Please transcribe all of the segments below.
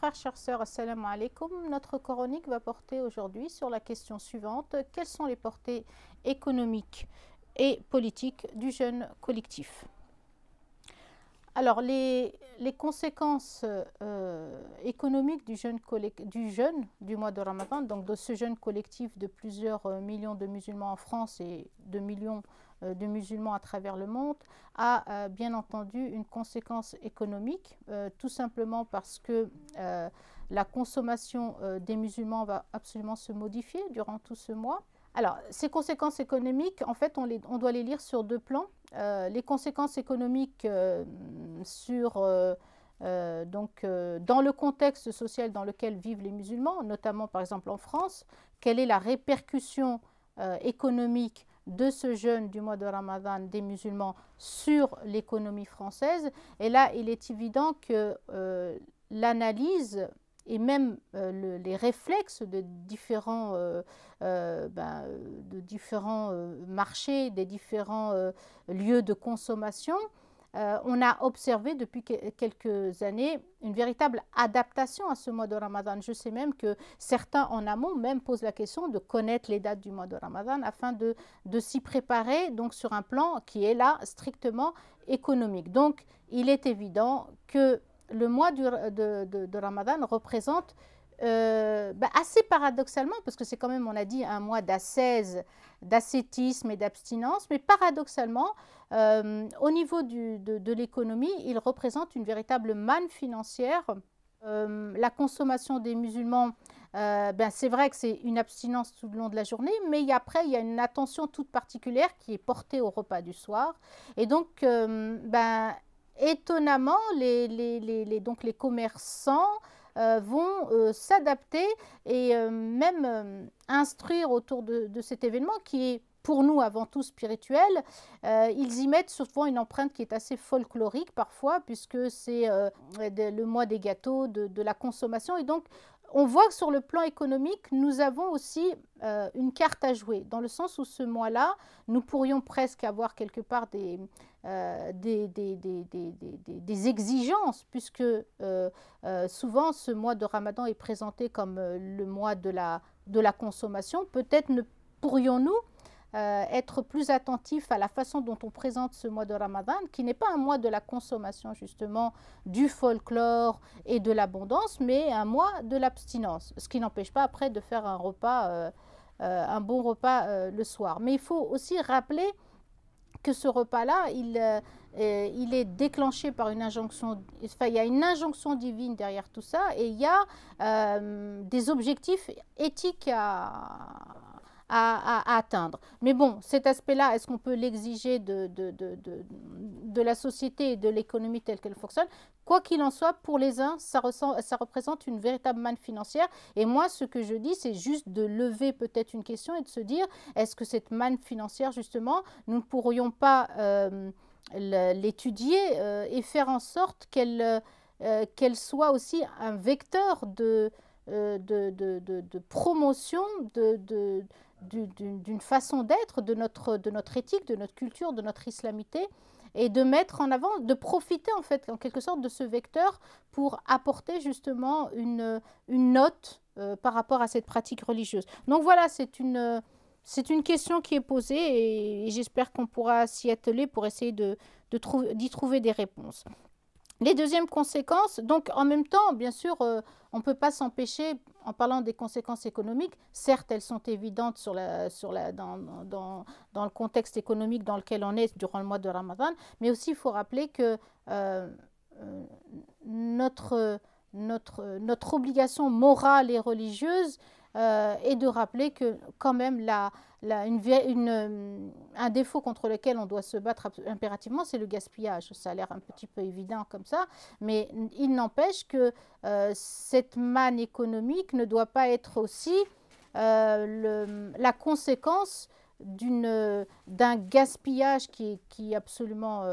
frères, chères sœurs, assalamu alaikum. Notre chronique va porter aujourd'hui sur la question suivante. Quelles sont les portées économiques et politiques du jeûne collectif? Alors, les conséquences économiques du jeûne du mois de Ramadan, donc de ce jeûne collectif de plusieurs millions de musulmans en France et de millions de musulmans à travers le monde, a bien entendu une conséquence économique, tout simplement parce que la consommation des musulmans va absolument se modifier durant tout ce mois. Alors, ces conséquences économiques, en fait, on doit les lire sur deux plans. Les conséquences économiques dans le contexte social dans lequel vivent les musulmans, notamment par exemple en France, quelle est la répercussion économique de ce jeûne du mois de Ramadan des musulmans sur l'économie française. Et là, il est évident que l'analyse et même les réflexes de différents marchés, des différents lieux de consommation, on a observé depuis quelques années une véritable adaptation à ce mois de Ramadan. Je sais même que certains en amont même posent la question de connaître les dates du mois de Ramadan afin de s'y préparer, donc sur un plan qui est là strictement économique. Donc il est évident que le mois de Ramadan représente assez paradoxalement, parce que c'est quand même, on a dit, un mois d'ascèse, d'ascétisme et d'abstinence, mais paradoxalement, au niveau de l'économie, il représente une véritable manne financière. La consommation des musulmans, c'est vrai que c'est une abstinence tout le long de la journée, mais après, il y a une attention toute particulière qui est portée au repas du soir. Et donc, étonnamment, donc les commerçants vont s'adapter et même instruire autour de cet événement qui est pour nous avant tout spirituel. Ils y mettent souvent une empreinte qui est assez folklorique parfois, puisque c'est le mois des gâteaux, de la consommation. Et donc, on voit que sur le plan économique, nous avons aussi une carte à jouer, dans le sens où ce mois-là, nous pourrions presque avoir quelque part des exigences, puisque souvent ce mois de Ramadan est présenté comme le mois de la consommation. Peut-être pourrions-nous être plus attentifs à la façon dont on présente ce mois de Ramadan, qui n'est pas un mois de la consommation justement du folklore et de l'abondance, mais un mois de l'abstinence, ce qui n'empêche pas après de faire un repas, un bon repas le soir. Mais il faut aussi rappeler que ce repas-là, il est déclenché par une injonction, enfin, il y a une injonction divine derrière tout ça, et il y a des objectifs éthiques à atteindre. Mais bon, cet aspect-là, est-ce qu'on peut l'exiger de la société et de l'économie telle qu'elle fonctionne? Quoi qu'il en soit, pour les uns, ça représente une véritable manne financière. Et moi, ce que je dis, c'est juste de lever peut-être une question et de se dire, est-ce que cette manne financière, justement, nous ne pourrions pas l'étudier et faire en sorte qu'elle soit aussi un vecteur de promotion d'une façon d'être, de notre éthique, de notre culture, de notre islamité, et de mettre en avant, de profiter en fait, en quelque sorte, de ce vecteur pour apporter justement une note par rapport à cette pratique religieuse. Donc voilà, c'est une question qui est posée et j'espère qu'on pourra s'y atteler pour essayer d'y trouver des réponses. Les deuxièmes conséquences, donc en même temps, bien sûr, on ne peut pas s'empêcher, en parlant des conséquences économiques, certes elles sont évidentes dans le contexte économique dans lequel on est durant le mois de Ramadan, mais aussi il faut rappeler que notre obligation morale et religieuse est de rappeler que quand même un défaut contre lequel on doit se battre impérativement, c'est le gaspillage. Ça a l'air un petit peu évident comme ça, mais il n'empêche que cette manne économique ne doit pas être aussi la conséquence d'un gaspillage qui est absolument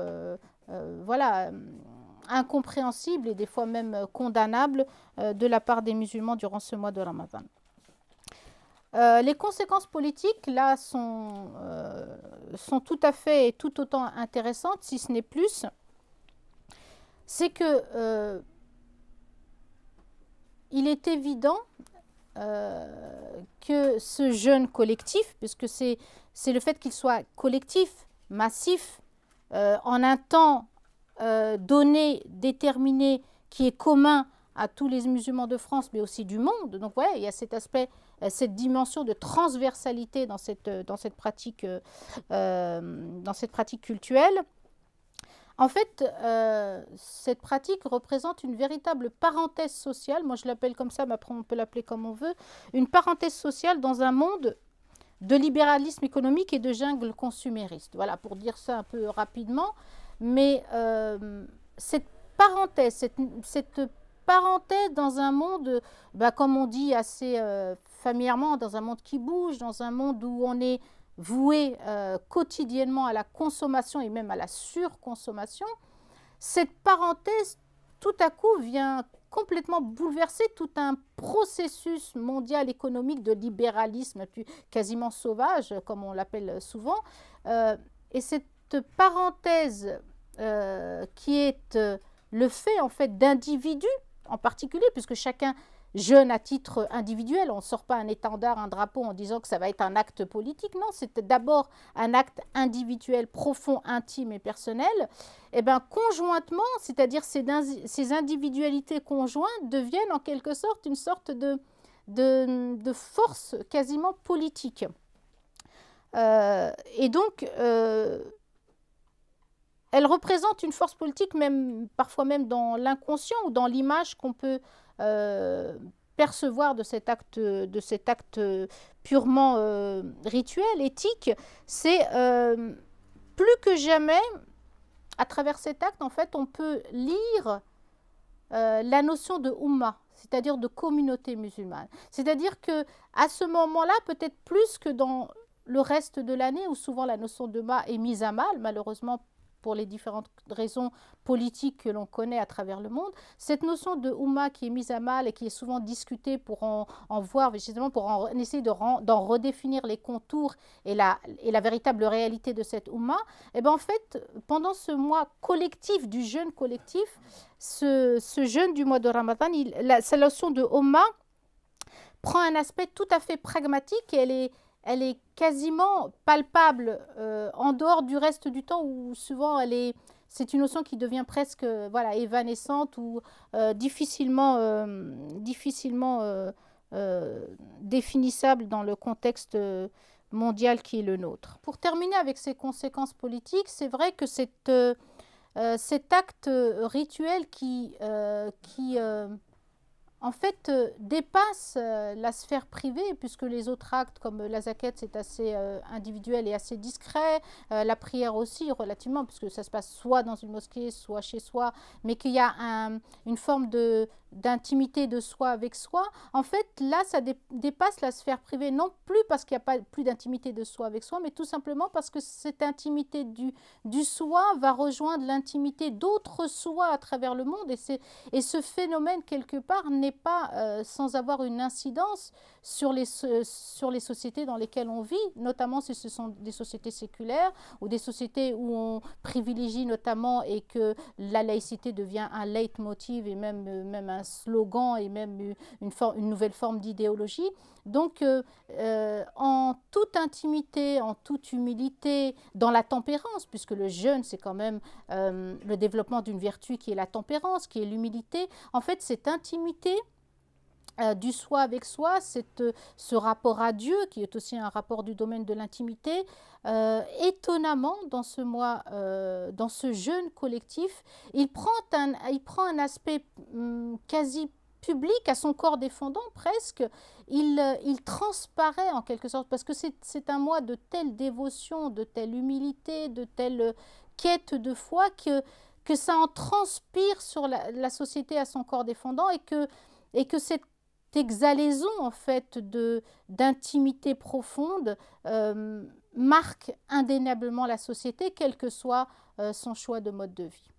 incompréhensible et des fois même condamnable de la part des musulmans durant ce mois de Ramadan. Les conséquences politiques, là, sont tout à fait et tout autant intéressantes, si ce n'est plus. C'est que il est évident que ce jeûne collectif, puisque c'est le fait qu'il soit collectif, massif, en un temps donné, déterminé, qui est commun à tous les musulmans de France, mais aussi du monde. Donc voilà, il y a cet aspect, cette dimension de transversalité dans cette pratique cultuelle. En fait, cette pratique représente une véritable parenthèse sociale, moi je l'appelle comme ça, mais après on peut l'appeler comme on veut, une parenthèse sociale dans un monde de libéralisme économique et de jungle consumériste. Voilà, pour dire ça un peu rapidement, mais cette parenthèse dans un monde, comme on dit assez familièrement, dans un monde qui bouge, dans un monde où on est voué quotidiennement à la consommation et même à la surconsommation, cette parenthèse tout à coup vient complètement bouleverser tout un processus mondial économique de libéralisme quasiment sauvage, comme on l'appelle souvent. Et cette parenthèse qui est le fait en fait d'individus en particulier, puisque chacun jeûne à titre individuel, on ne sort pas un étendard, un drapeau en disant que ça va être un acte politique, non, c'est d'abord un acte individuel, profond, intime et personnel. Et bien conjointement, c'est-à-dire ces individualités conjointes deviennent en quelque sorte une sorte de force quasiment politique. Et donc, elle représente une force politique, même, parfois même dans l'inconscient ou dans l'image qu'on peut percevoir de cet acte purement rituel, éthique. C'est plus que jamais, à travers cet acte, en fait, on peut lire la notion de Ummah, c'est-à-dire de communauté musulmane. C'est-à-dire qu'à ce moment-là, peut-être plus que dans le reste de l'année, où souvent la notion de Ummah est mise à mal, malheureusement, pour les différentes raisons politiques que l'on connaît à travers le monde, cette notion de Ummah qui est mise à mal et qui est souvent discutée pour en voir, justement pour essayer d'en redéfinir les contours et la véritable réalité de cette Ummah, et bien en fait, pendant ce mois collectif, du jeûne collectif, ce jeûne du mois de Ramadan, cette notion de Ummah prend un aspect tout à fait pragmatique et elle est quasiment palpable en dehors du reste du temps où souvent c'est une notion qui devient presque voilà, évanescente ou difficilement définissable dans le contexte mondial qui est le nôtre. Pour terminer avec ces conséquences politiques, c'est vrai que cet acte rituel qui en fait, dépasse la sphère privée, puisque les autres actes, comme la zakat, c'est assez individuel et assez discret, la prière aussi, relativement, puisque ça se passe soit dans une mosquée, soit chez soi, mais qu'il y a une forme d'intimité de soi avec soi. En fait, là, ça dépasse la sphère privée, non plus parce qu'il n'y a pas plus d'intimité de soi avec soi, mais tout simplement parce que cette intimité du soi va rejoindre l'intimité d'autres soi à travers le monde, et ce phénomène, quelque part, n'est pas sans avoir une incidence sur les sociétés dans lesquelles on vit, notamment si ce sont des sociétés séculaires ou des sociétés où on privilégie notamment et que la laïcité devient un leitmotiv et même un slogan et même une nouvelle forme d'idéologie. Donc, en toute intimité, en toute humilité, dans la tempérance, puisque le jeûne, c'est quand même le développement d'une vertu qui est la tempérance, qui est l'humilité. En fait, cette intimité du soi avec soi, ce rapport à Dieu, qui est aussi un rapport du domaine de l'intimité, étonnamment, dans ce mois, dans ce jeûne collectif, il prend un aspect quasi public, à son corps défendant presque, il transparaît en quelque sorte, parce que c'est un mois de telle dévotion, de telle humilité, de telle quête de foi que ça en transpire sur la société à son corps défendant, et que cette exhalaison en fait d'intimité profonde marque indéniablement la société, quel que soit son choix de mode de vie.